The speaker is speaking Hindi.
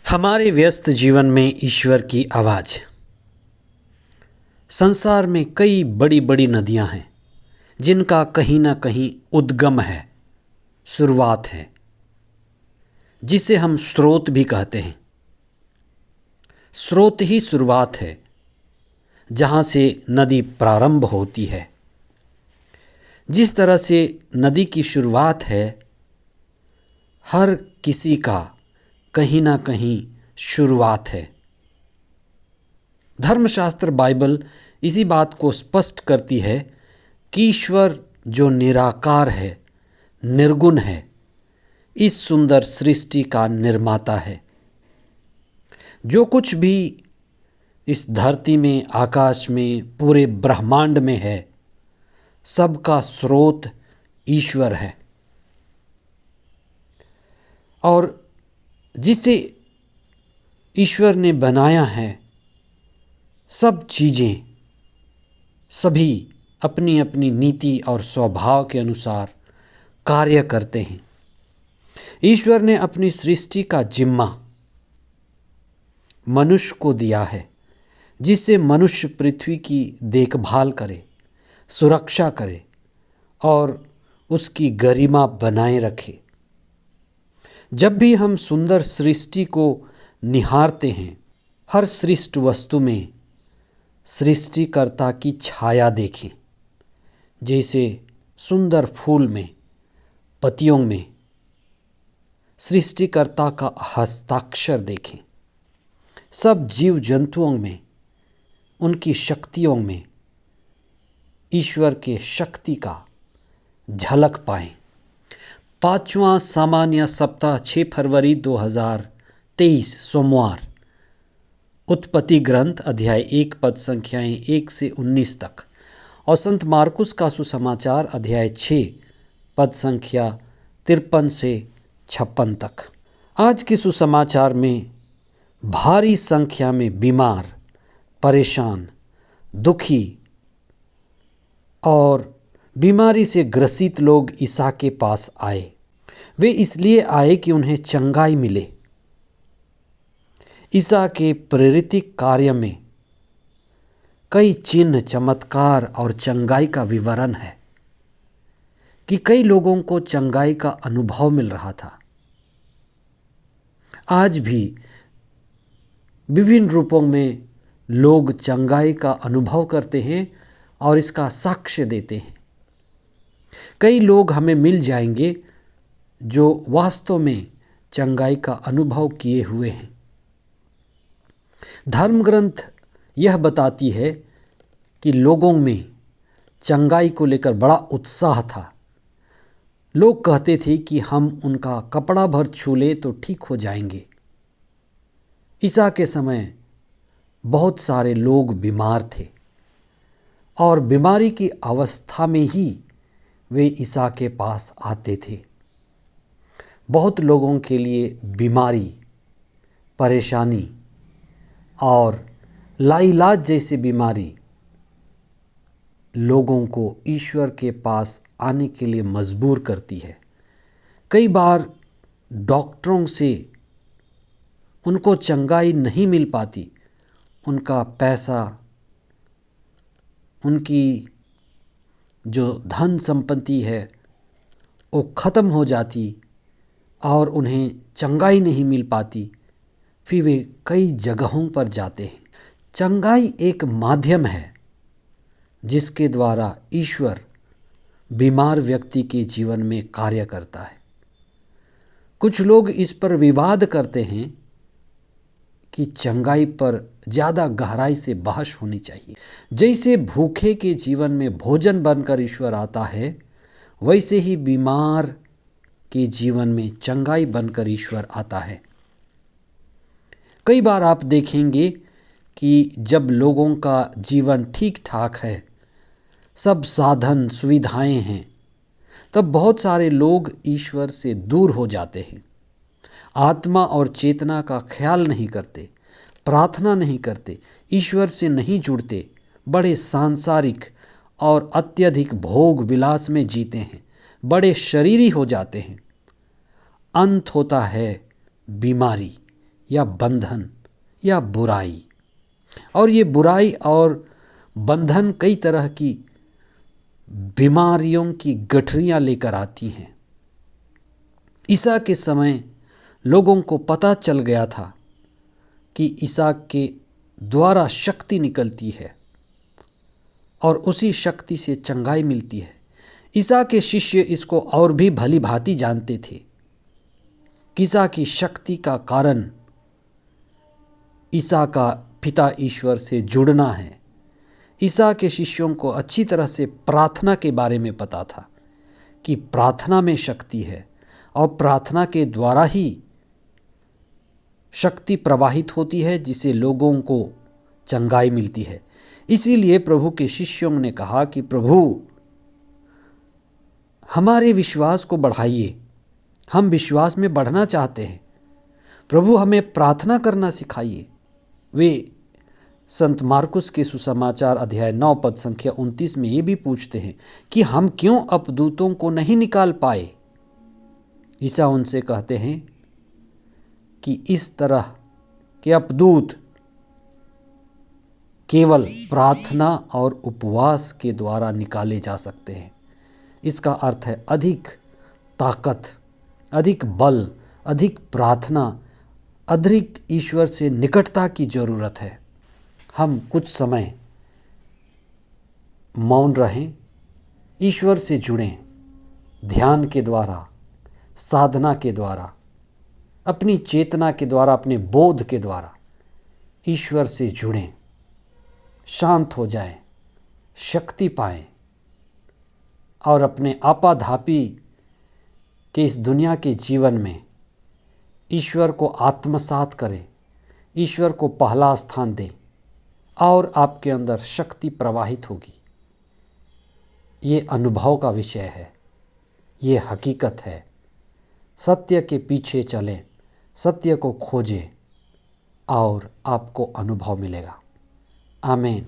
हमारे व्यस्त जीवन में ईश्वर की आवाज़। संसार में कई बड़ी बड़ी नदियां हैं जिनका कहीं ना कहीं उद्गम है, शुरुआत है, जिसे हम स्रोत भी कहते हैं। स्रोत ही शुरुआत है जहाँ से नदी प्रारंभ होती है। जिस तरह से नदी की शुरुआत है, हर किसी का कहीं ना कहीं शुरुआत है। धर्मशास्त्र बाइबल इसी बात को स्पष्ट करती है कि ईश्वर जो निराकार है, निर्गुण है, इस सुंदर सृष्टि का निर्माता है। जो कुछ भी इस धरती में, आकाश में, पूरे ब्रह्मांड में है, सबका स्रोत ईश्वर है। और जिसे ईश्वर ने बनाया है, सब चीज़ें, सभी अपनी अपनी नीति और स्वभाव के अनुसार कार्य करते हैं। ईश्वर ने अपनी सृष्टि का जिम्मा मनुष्य को दिया है, जिससे मनुष्य पृथ्वी की देखभाल करे, सुरक्षा करे और उसकी गरिमा बनाए रखे। जब भी हम सुंदर सृष्टि को निहारते हैं, हर सृष्ट वस्तु में सृष्टिकर्ता की छाया देखें। जैसे सुंदर फूल में, पत्तियों में सृष्टिकर्ता का हस्ताक्षर देखें। सब जीव जंतुओं में, उनकी शक्तियों में ईश्वर के शक्ति का झलक पाएं। 5वां सामान्य सप्ताह 6 फरवरी 2023 सोमवार। उत्पत्ति ग्रंथ अध्याय 1 पद संख्याएं 1 से 19 तक और संत मार्कुस का सुसमाचार अध्याय 6 पद संख्या 53 से 56 तक। आज के सुसमाचार में भारी संख्या में बीमार, परेशान, दुखी और बीमारी से ग्रसित लोग ईसा के पास आए। वे इसलिए आए कि उन्हें चंगाई मिले। ईसा के प्रेरित कार्य में कई चिन्ह, चमत्कार और चंगाई का विवरण है कि कई लोगों को चंगाई का अनुभव मिल रहा था। आज भी विभिन्न रूपों में लोग चंगाई का अनुभव करते हैं और इसका साक्ष्य देते हैं। कई लोग हमें मिल जाएंगे जो वास्तव में चंगाई का अनुभव किए हुए हैं। धर्म ग्रंथ यह बताती है कि लोगों में चंगाई को लेकर बड़ा उत्साह था। लोग कहते थे कि हम उनका कपड़ा भर छू ले तो ठीक हो जाएंगे। ईसा के समय बहुत सारे लोग बीमार थे और बीमारी की अवस्था में ही वे ईसा के पास आते थे। बहुत लोगों के लिए बीमारी, परेशानी और लाइलाज जैसी बीमारी लोगों को ईश्वर के पास आने के लिए मजबूर करती है। कई बार डॉक्टरों से उनको चंगाई नहीं मिल पाती। उनका पैसा, उनकी जो धन संपत्ति है वो ख़त्म हो जाती और उन्हें चंगाई नहीं मिल पाती। फिर वे कई जगहों पर जाते हैं। चंगाई एक माध्यम है जिसके द्वारा ईश्वर बीमार व्यक्ति के जीवन में कार्य करता है। कुछ लोग इस पर विवाद करते हैं कि चंगाई पर ज़्यादा गहराई से बहस होनी चाहिए। जैसे भूखे के जीवन में भोजन बनकर ईश्वर आता है, वैसे ही बीमार के जीवन में चंगाई बनकर ईश्वर आता है। कई बार आप देखेंगे कि जब लोगों का जीवन ठीक ठाक है, सब साधन सुविधाएं हैं, तब बहुत सारे लोग ईश्वर से दूर हो जाते हैं। आत्मा और चेतना का ख्याल नहीं करते, प्रार्थना नहीं करते, ईश्वर से नहीं जुड़ते, बड़े सांसारिक और अत्यधिक भोग विलास में जीते हैं, बड़े शरीरी हो जाते हैं। अंत होता है बीमारी, या बंधन या बुराई। और ये बुराई और बंधन कई तरह की बीमारियों की गठरियाँ लेकर आती हैं। ईसा के समय लोगों को पता चल गया था कि ईसा के द्वारा शक्ति निकलती है और उसी शक्ति से चंगाई मिलती है। ईसा के शिष्य इसको और भी भली भांति जानते थे। ईसा की शक्ति का कारण ईसा का पिता ईश्वर से जुड़ना है। ईसा के शिष्यों को अच्छी तरह से प्रार्थना के बारे में पता था कि प्रार्थना में शक्ति है और प्रार्थना के द्वारा ही शक्ति प्रवाहित होती है जिसे लोगों को चंगाई मिलती है। इसीलिए प्रभु के शिष्यों ने कहा कि प्रभु हमारे विश्वास को बढ़ाइए, हम विश्वास में बढ़ना चाहते हैं। प्रभु हमें प्रार्थना करना सिखाइए। वे संत मार्कुस के सुसमाचार अध्याय 9 पद संख्या 29 में ये भी पूछते हैं कि हम क्यों अपदूतों को नहीं निकाल पाए। ईसा उनसे कहते हैं कि इस तरह के अपदूत केवल प्रार्थना और उपवास के द्वारा निकाले जा सकते हैं। इसका अर्थ है अधिक ताकत, अधिक बल, अधिक प्रार्थना, अधिक ईश्वर से निकटता की ज़रूरत है। हम कुछ समय मौन रहें, ईश्वर से जुड़ें, ध्यान के द्वारा, साधना के द्वारा, अपनी चेतना के द्वारा, अपने बोध के द्वारा ईश्वर से जुड़ें, शांत हो जाएं, शक्ति पाएं और अपने आपाधापी के इस दुनिया के जीवन में ईश्वर को आत्मसात करें, ईश्वर को पहला स्थान दें और आपके अंदर शक्ति प्रवाहित होगी। ये अनुभव का विषय है, ये हकीकत है। सत्य के पीछे चलें, सत्य को खोजें और आपको अनुभव मिलेगा। आमीन।